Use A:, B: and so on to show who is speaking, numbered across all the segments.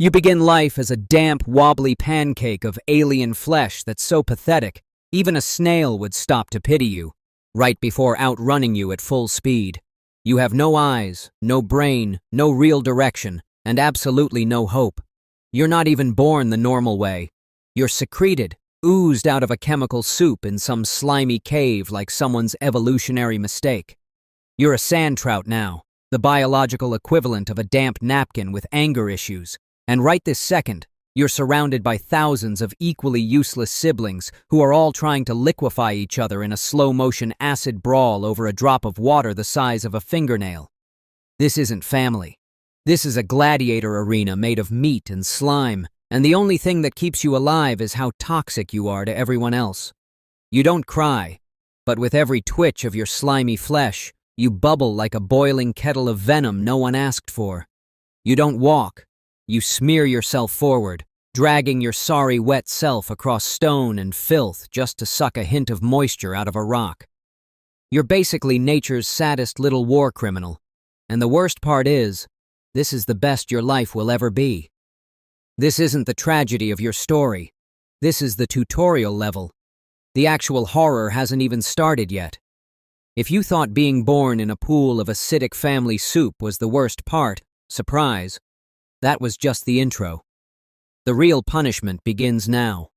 A: You begin life as a damp, wobbly pancake of alien flesh that's so pathetic, even a snail would stop to pity you, right before outrunning you at full speed. You have no eyes, no brain, no real direction, and absolutely no hope. You're not even born the normal way. You're secreted, oozed out of a chemical soup in some slimy cave like someone's evolutionary mistake. You're a sand trout now, the biological equivalent of a damp napkin with anger issues, and right this second, you're surrounded by thousands of equally useless siblings who are all trying to liquefy each other in a slow-motion acid brawl over a drop of water the size of a fingernail. This isn't family. This is a gladiator arena made of meat and slime, and the only thing that keeps you alive is how toxic you are to everyone else. You don't cry, but with every twitch of your slimy flesh, you bubble like a boiling kettle of venom no one asked for. You don't walk. You smear yourself forward, dragging your sorry wet self across stone and filth just to suck a hint of moisture out of a rock. You're basically nature's saddest little war criminal, and the worst part is, this is the best your life will ever be. This isn't the tragedy of your story. This is the tutorial level. The actual horror hasn't even started yet. If you thought being born in a pool of acidic family soup was the worst part, surprise, that was just the intro. The real punishment begins now.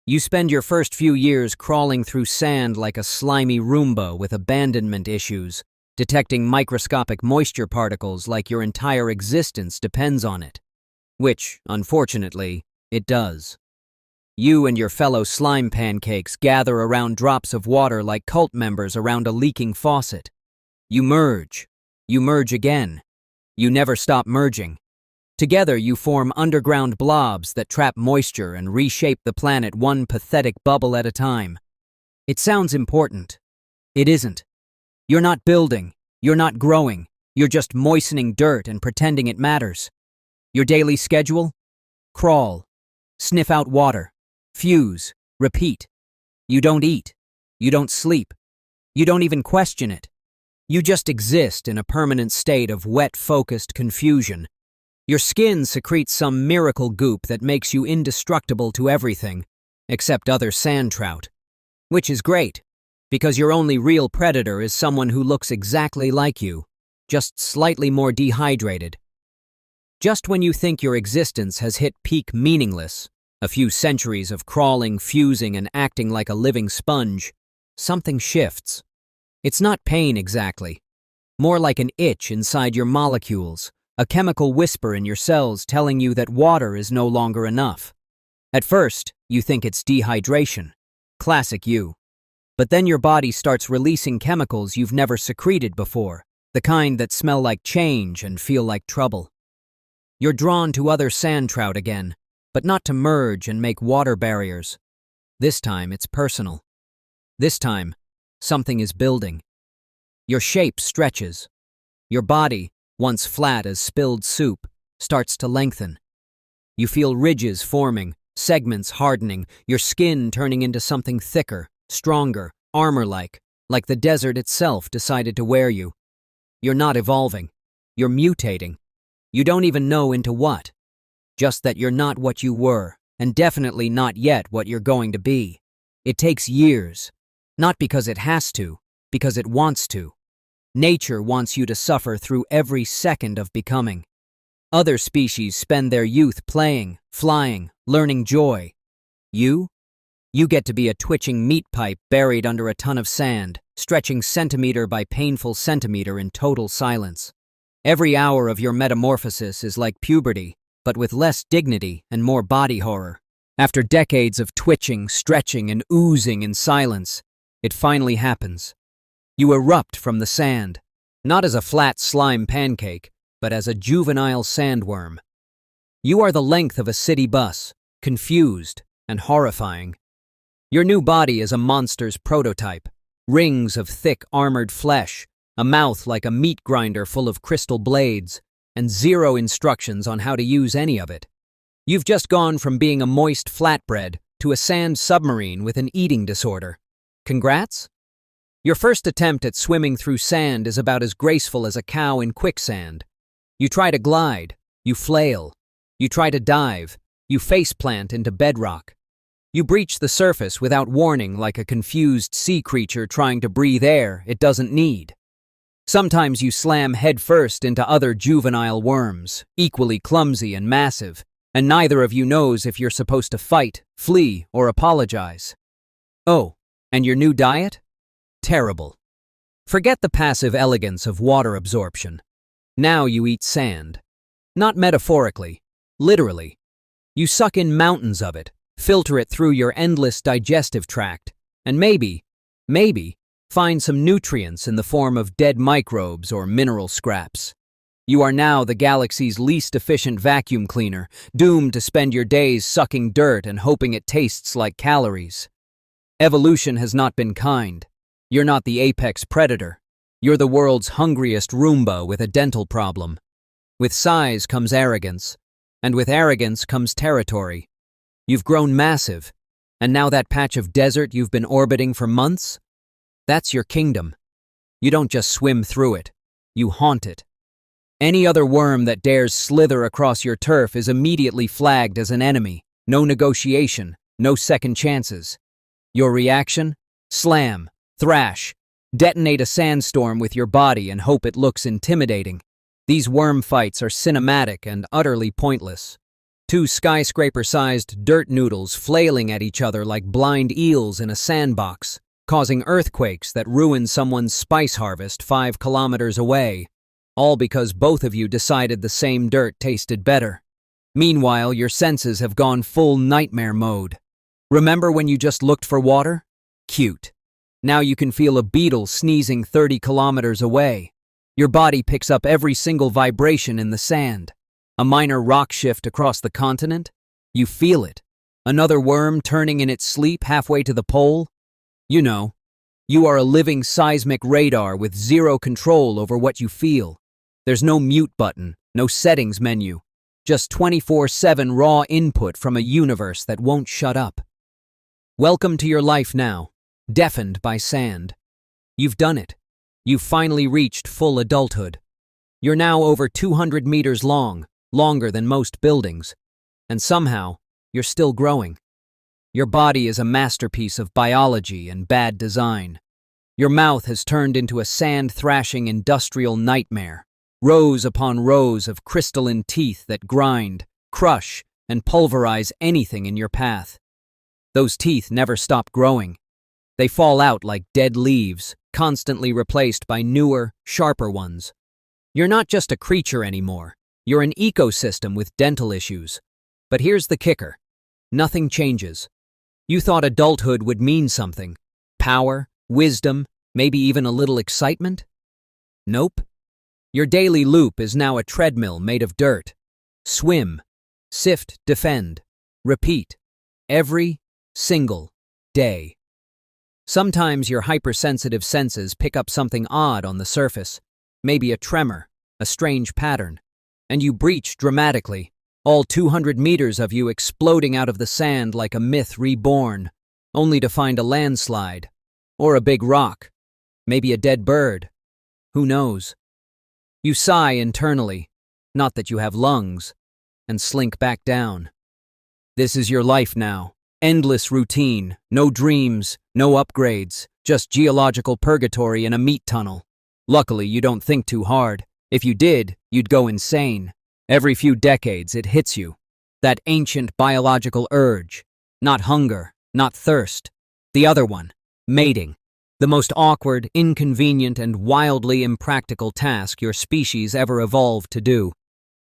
A: You spend your first few years crawling through sand like a slimy Roomba with abandonment issues, detecting microscopic moisture particles like your entire existence depends on it. Which, unfortunately, it does. You and your fellow slime pancakes gather around drops of water like cult members around a leaking faucet. You merge. You merge again. You never stop merging. Together you form underground blobs that trap moisture and reshape the planet one pathetic bubble at a time. It sounds important. It isn't. You're not building. You're not growing. You're just moistening dirt and pretending it matters. Your daily schedule? Crawl. Sniff out water. Fuse. Repeat. You don't eat. You don't sleep. You don't even question it. You just exist in a permanent state of wet, focused confusion. Your skin secretes some miracle goop that makes you indestructible to everything, except other sand trout. Which is great, because your only real predator is someone who looks exactly like you, just slightly more dehydrated. Just when you think your existence has hit peak meaningless, a few centuries of crawling, fusing, and acting like a living sponge, something shifts. It's not pain exactly, more like an itch inside your molecules, a chemical whisper in your cells telling you that water is no longer enough. At first, you think it's dehydration. Classic you. But then your body starts releasing chemicals you've never secreted before, the kind that smell like change and feel like trouble. You're drawn to other sand trout again, but not to merge and make water barriers. This time, it's personal. This time, something is building. Your shape stretches. Your body, once flat as spilled soup, starts to lengthen. You feel ridges forming, segments hardening, your skin turning into something thicker, stronger, armor-like, like the desert itself decided to wear you. You're not evolving. You're mutating. You don't even know into what. Just that you're not what you were, and definitely not yet what you're going to be. It takes years. Not because it has to, because it wants to. Nature wants you to suffer through every second of becoming. Other species spend their youth playing, flying, learning joy. You get to be a twitching meat pipe buried under a ton of sand, stretching centimeter by painful centimeter in total silence. Every hour of your metamorphosis is like puberty, but with less dignity and more body horror. After decades of twitching, stretching, and oozing in silence, it finally happens. You erupt from the sand, not as a flat slime pancake, but as a juvenile sandworm. You are the length of a city bus, confused and horrifying. Your new body is a monster's prototype, rings of thick armored flesh, a mouth like a meat grinder full of crystal blades, and zero instructions on how to use any of it. You've just gone from being a moist flatbread to a sand submarine with an eating disorder. Congrats? Your first attempt at swimming through sand is about as graceful as a cow in quicksand. You try to glide, you flail. You try to dive. You faceplant into bedrock. You breach the surface without warning, like a confused sea creature trying to breathe air it doesn't need. Sometimes you slam headfirst into other juvenile worms, equally clumsy and massive, and neither of you knows if you're supposed to fight, flee, or apologize. Oh, and your new diet? Terrible. Forget the passive elegance of water absorption. Now you eat sand. Not metaphorically, literally. You suck in mountains of it, filter it through your endless digestive tract, and maybe, find some nutrients in the form of dead microbes or mineral scraps. You are now the galaxy's least efficient vacuum cleaner, doomed to spend your days sucking dirt and hoping it tastes like calories. Evolution has not been kind. You're not the apex predator. You're the world's hungriest Roomba with a dental problem. With size comes arrogance, and with arrogance comes territory. You've grown massive, and now that patch of desert you've been orbiting for months? That's your kingdom. You don't just swim through it, you haunt it. Any other worm that dares slither across your turf is immediately flagged as an enemy. No negotiation, no second chances. Your reaction? Slam, thrash, detonate a sandstorm with your body and hope it looks intimidating. These worm fights are cinematic and utterly pointless. Two skyscraper-sized dirt noodles flailing at each other like blind eels in a sandbox, causing earthquakes that ruin someone's spice harvest 5 kilometers away, all because both of you decided the same dirt tasted better. Meanwhile, your senses have gone full nightmare mode. Remember when you just looked for water? Cute. Now you can feel a beetle sneezing 30 kilometers away. Your body picks up every single vibration in the sand. A minor rock shift across the continent? You feel it. Another worm turning in its sleep halfway to the pole? You know, you are a living seismic radar with zero control over what you feel. There's no mute button, no settings menu, just 24/7 raw input from a universe that won't shut up. Welcome to your life now, deafened by sand. You've done it. You've finally reached full adulthood. You're now over 200 meters long, longer than most buildings, and somehow, you're still growing. Your body is a masterpiece of biology and bad design. Your mouth has turned into a sand-thrashing industrial nightmare. Rows upon rows of crystalline teeth that grind, crush, and pulverize anything in your path. Those teeth never stop growing. They fall out like dead leaves, constantly replaced by newer, sharper ones. You're not just a creature anymore. You're an ecosystem with dental issues. But here's the kicker. Nothing changes. You thought adulthood would mean something. Power, wisdom, maybe even a little excitement? Nope. Your daily loop is now a treadmill made of dirt. Swim, sift, defend, repeat, every single day. Sometimes your hypersensitive senses pick up something odd on the surface, maybe a tremor, a strange pattern, and you breach dramatically, all 200 meters of you exploding out of the sand like a myth reborn, only to find a landslide, or a big rock, maybe a dead bird. Who knows? You sigh internally, not that you have lungs, and slink back down. This is your life now. Endless routine, no dreams, no upgrades, just geological purgatory in a meat tunnel. Luckily, you don't think too hard. If you did, you'd go insane. Every few decades, it hits you. That ancient biological urge. Not hunger, not thirst. The other one, mating. The most awkward, inconvenient, and wildly impractical task your species ever evolved to do.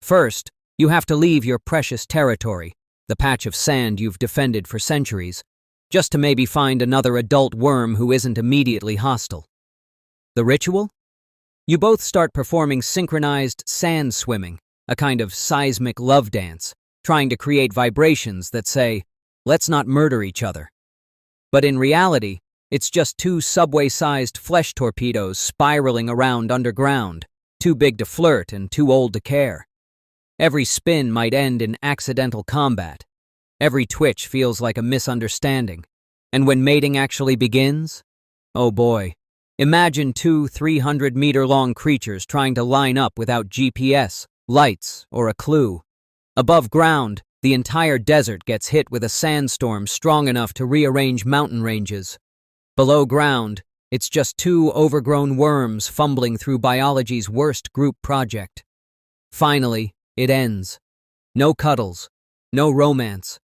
A: First, you have to leave your precious territory, the patch of sand you've defended for centuries, just to maybe find another adult worm who isn't immediately hostile. The ritual? You both start performing synchronized sand swimming, a kind of seismic love dance, trying to create vibrations that say, let's not murder each other. But in reality, it's just two subway-sized flesh torpedoes spiraling around underground, too big to flirt and too old to care. Every spin might end in accidental combat. Every twitch feels like a misunderstanding. And when mating actually begins? Oh boy. Imagine two 300-meter-long creatures trying to line up without GPS, lights, or a clue. Above ground, the entire desert gets hit with a sandstorm strong enough to rearrange mountain ranges. Below ground, it's just two overgrown worms fumbling through biology's worst group project. Finally, it ends. No cuddles, no romance,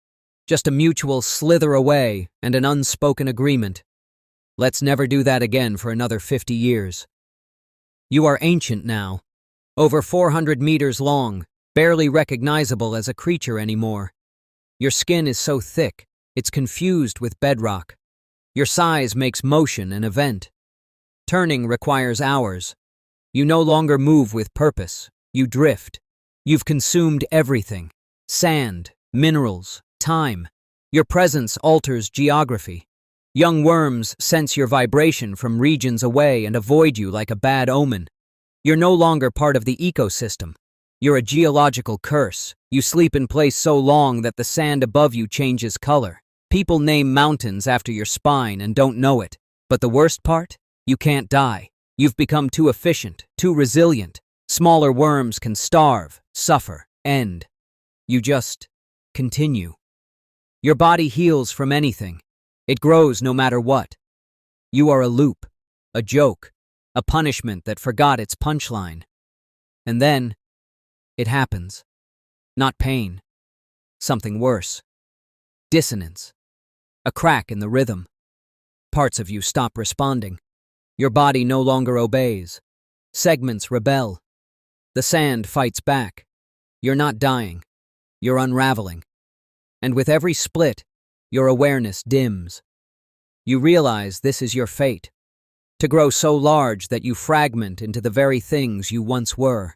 A: just a mutual slither away and an unspoken agreement. Let's never do that again for another 50 years. You are ancient now, over 400 meters long, barely recognizable as a creature anymore. Your skin is so thick, it's confused with bedrock. Your size makes motion an event. Turning requires hours. You no longer move with purpose. You drift. You've consumed everything. Sand, minerals, time. Your presence alters geography. Young worms sense your vibration from regions away and avoid you like a bad omen. You're no longer part of the ecosystem. You're a geological curse. You sleep in place so long that the sand above you changes color. People name mountains after your spine and don't know it. But the worst part? You can't die. You've become too efficient, too resilient. Smaller worms can starve, suffer, end. You just continue. Your body heals from anything. It grows no matter what. You are a loop, a joke, a punishment that forgot its punchline. And then, it happens. Not pain. Something worse. Dissonance. A crack in the rhythm. Parts of you stop responding. Your body no longer obeys. Segments rebel. The sand fights back. You're not dying. You're unraveling. And with every split, your awareness dims. You realize this is your fate. To grow so large that you fragment into the very things you once were.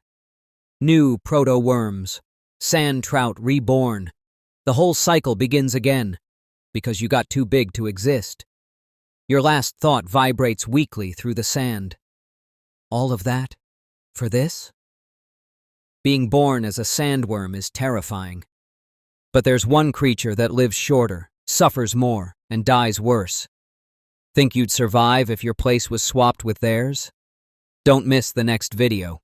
A: New proto-worms, sand trout reborn. The whole cycle begins again, because you got too big to exist. Your last thought vibrates weakly through the sand. All of that? For this? Being born as a sandworm is terrifying. But there's one creature that lives shorter, suffers more, and dies worse. Think you'd survive if your place was swapped with theirs? Don't miss the next video.